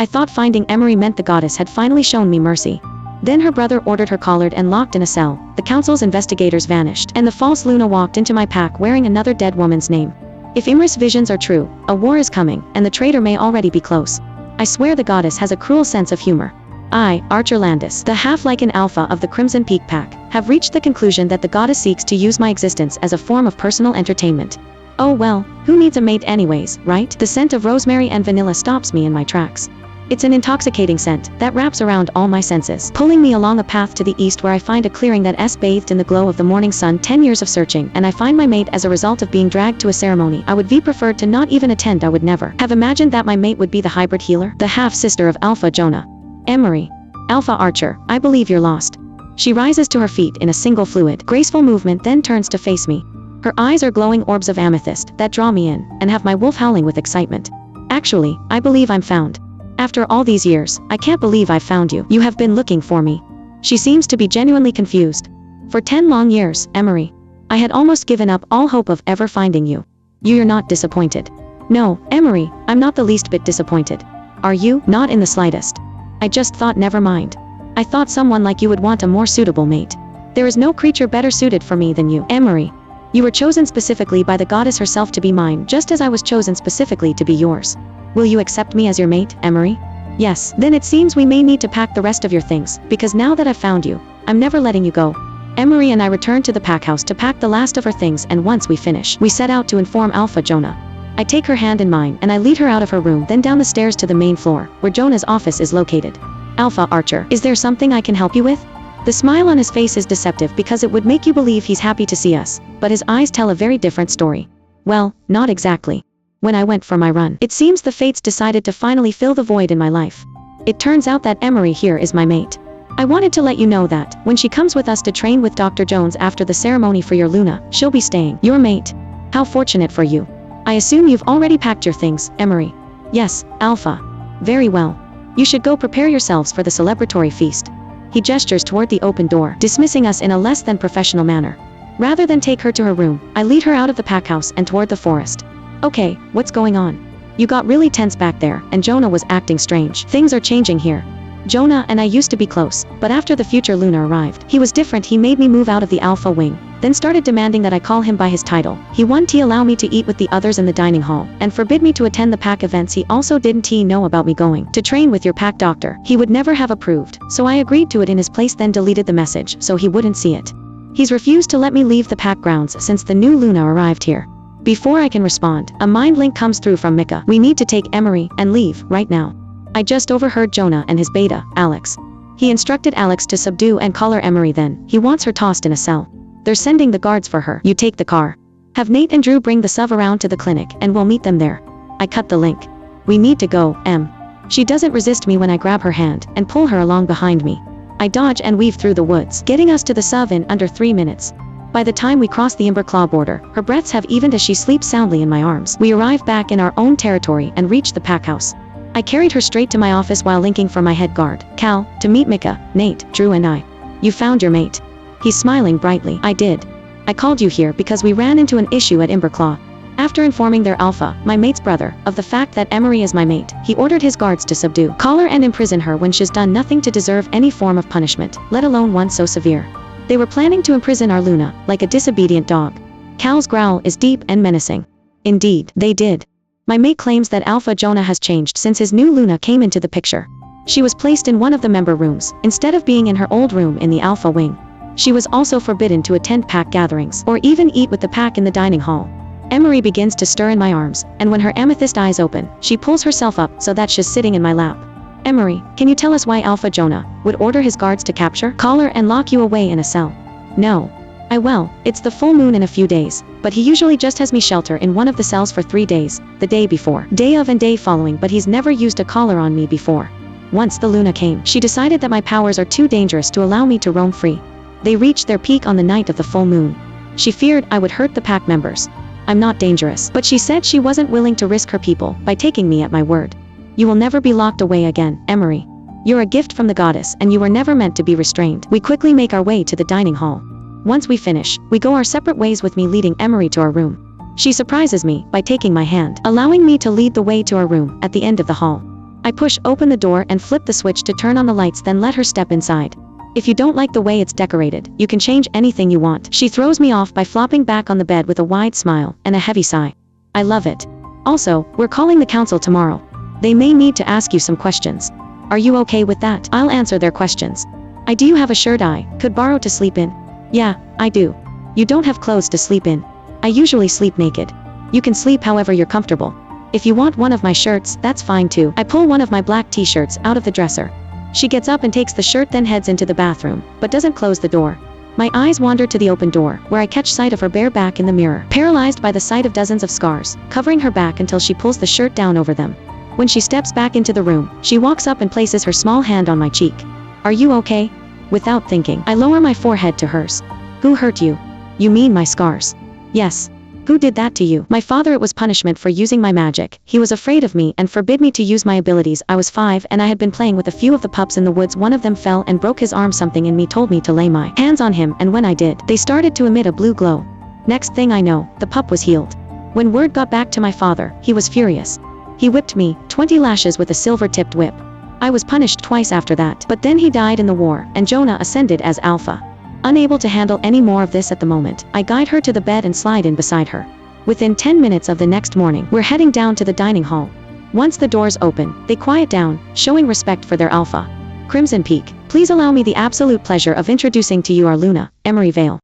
I thought finding Emery meant the goddess had finally shown me mercy. Then her brother ordered her collared and locked in a cell, the council's investigators vanished, and the false Luna walked into my pack wearing another dead woman's name. If Emery's visions are true, a war is coming, and the traitor may already be close. I swear the goddess has a cruel sense of humor. I, Archer Landis, the half-Lycan alpha of the Crimson Peak Pack, have reached the conclusion that the goddess seeks to use my existence as a form of personal entertainment. Oh well, who needs a mate anyways, right? The scent of rosemary and vanilla stops me in my tracks. It's an intoxicating scent that wraps around all my senses, pulling me along a path to the east where I find a clearing that's bathed in the glow of the morning sun. 10 years of searching, and I find my mate as a result of being dragged to a ceremony I would be preferred to not even attend. I would never have imagined that my mate would be the hybrid healer, the half-sister of Alpha Jonah. Emery. Alpha Archer, I believe you're lost. She rises to her feet in a single fluid, graceful movement, then turns to face me. Her eyes are glowing orbs of amethyst that draw me in, and have my wolf howling with excitement. Actually, I believe I'm found. After all these years, I can't believe I've found you. You have been looking for me. She seems to be genuinely confused. For 10 long years, Emery. I had almost given up all hope of ever finding you. You're not disappointed. No, Emery, I'm not the least bit disappointed. Are you? Not in the slightest. I just thought never mind. I thought someone like you would want a more suitable mate. There is no creature better suited for me than you, Emery. You were chosen specifically by the goddess herself to be mine, just as I was chosen specifically to be yours. Will you accept me as your mate, Emery? Yes. Then it seems we may need to pack the rest of your things, because now that I've found you, I'm never letting you go. Emery and I return to the pack house to pack the last of our things, and once we finish, we set out to inform Alpha Jonah. I take her hand in mine, and I lead her out of her room, then down the stairs to the main floor, where Jonah's office is located. Alpha Archer, is there something I can help you with? The smile on his face is deceptive because it would make you believe he's happy to see us, but his eyes tell a very different story. Well, not exactly. When I went for my run, it seems the fates decided to finally fill the void in my life. It turns out that Emery here is my mate. I wanted to let you know that, when she comes with us to train with Dr. Jones after the ceremony for your Luna, she'll be staying. Your mate. How fortunate for you. I assume you've already packed your things, Emery. Yes, Alpha. Very well. You should go prepare yourselves for the celebratory feast. He gestures toward the open door, dismissing us in a less than professional manner. Rather than take her to her room, I lead her out of the pack house and toward the forest. Okay, what's going on? You got really tense back there, and Jonah was acting strange. Things are changing here. Jonah and I used to be close, but after the future Luna arrived, he was different. He made me move out of the Alpha wing, then started demanding that I call him by his title. He wouldn't allow me to eat with the others in the dining hall, and forbid me to attend the pack events. He also didn't know about me going to train with your pack doctor. He would never have approved, so I agreed to it in his place, then deleted the message so he wouldn't see it. He's refused to let me leave the pack grounds since the new Luna arrived here. Before I can respond, a mind link comes through from Mika. We need to take Emery and leave right now. I just overheard Jonah and his beta, Alex. He instructed Alex to subdue and collar Emery, then he wants her tossed in a cell. They're sending the guards for her. You take the car. Have Nate and Drew bring the sub around to the clinic and we'll meet them there. I cut the link. We need to go, Em. She doesn't resist me when I grab her hand and pull her along behind me. I dodge and weave through the woods, getting us to the sub in under 3 minutes. By the time we cross the Emberclaw border, her breaths have evened as she sleeps soundly in my arms. We arrive back in our own territory and reach the pack house. I carried her straight to my office while linking for my head guard, Cal, to meet Mika, Nate, Drew and I. You found your mate. He's smiling brightly. I did. I called you here because we ran into an issue at Emberclaw. After informing their alpha, my mate's brother, of the fact that Emery is my mate, he ordered his guards to subdue, collar and imprison her when she's done nothing to deserve any form of punishment, let alone one so severe. They were planning to imprison our Luna, like a disobedient dog. Cal's growl is deep and menacing. Indeed, they did. My mate claims that Alpha Jonah has changed since his new Luna came into the picture. She was placed in one of the member rooms, instead of being in her old room in the Alpha wing. She was also forbidden to attend pack gatherings, or even eat with the pack in the dining hall. Emery begins to stir in my arms, and when her amethyst eyes open, she pulls herself up so that she's sitting in my lap. Emery, can you tell us why Alpha Jonah would order his guards to capture, collar and lock you away in a cell? No. It's the full moon in a few days, but he usually just has me shelter in one of the cells for 3 days, the day before, day of and day following, but he's never used a collar on me before. Once the Luna came, she decided that my powers are too dangerous to allow me to roam free. They reached their peak on the night of the full moon. She feared I would hurt the pack members. I'm not dangerous, but she said she wasn't willing to risk her people by taking me at my word. You will never be locked away again, Emery. You're a gift from the goddess and you were never meant to be restrained. We quickly make our way to the dining hall. Once we finish, we go our separate ways with me leading Emery to our room. She surprises me by taking my hand, allowing me to lead the way to our room at the end of the hall. I push open the door and flip the switch to turn on the lights, then let her step inside. If you don't like the way it's decorated, you can change anything you want. She throws me off by flopping back on the bed with a wide smile and a heavy sigh. I love it. Also, we're calling the council tomorrow. They may need to ask you some questions. Are you okay with that? I'll answer their questions. Do you have a shirt I could borrow to sleep in? Yeah, I do. You don't have clothes to sleep in. I usually sleep naked. You can sleep however you're comfortable. If you want one of my shirts, that's fine too. I pull one of my black t-shirts out of the dresser. She gets up and takes the shirt, then heads into the bathroom, but doesn't close the door. My eyes wander to the open door, where I catch sight of her bare back in the mirror, paralyzed by the sight of dozens of scars, covering her back until she pulls the shirt down over them. When she steps back into the room, she walks up and places her small hand on my cheek. Are you okay? Without thinking, I lower my forehead to hers. Who hurt you? You mean my scars? Yes. Who did that to you? My father. It was punishment for using my magic. He was afraid of me and forbid me to use my abilities. I was 5 and I had been playing with a few of the pups in the woods. One of them fell and broke his arm. Something in me told me to lay my hands on him, and when I did, they started to emit a blue glow. Next thing I know, the pup was healed. When word got back to my father, he was furious. He whipped me 20 lashes with a silver-tipped whip. I was punished twice after that, but then he died in the war, and Jonah ascended as Alpha. Unable to handle any more of this at the moment, I guide her to the bed and slide in beside her. Within 10 minutes of the next morning, we're heading down to the dining hall. Once the doors open, they quiet down, showing respect for their alpha. Crimson Peak, please allow me the absolute pleasure of introducing to you our Luna, Emery Vale.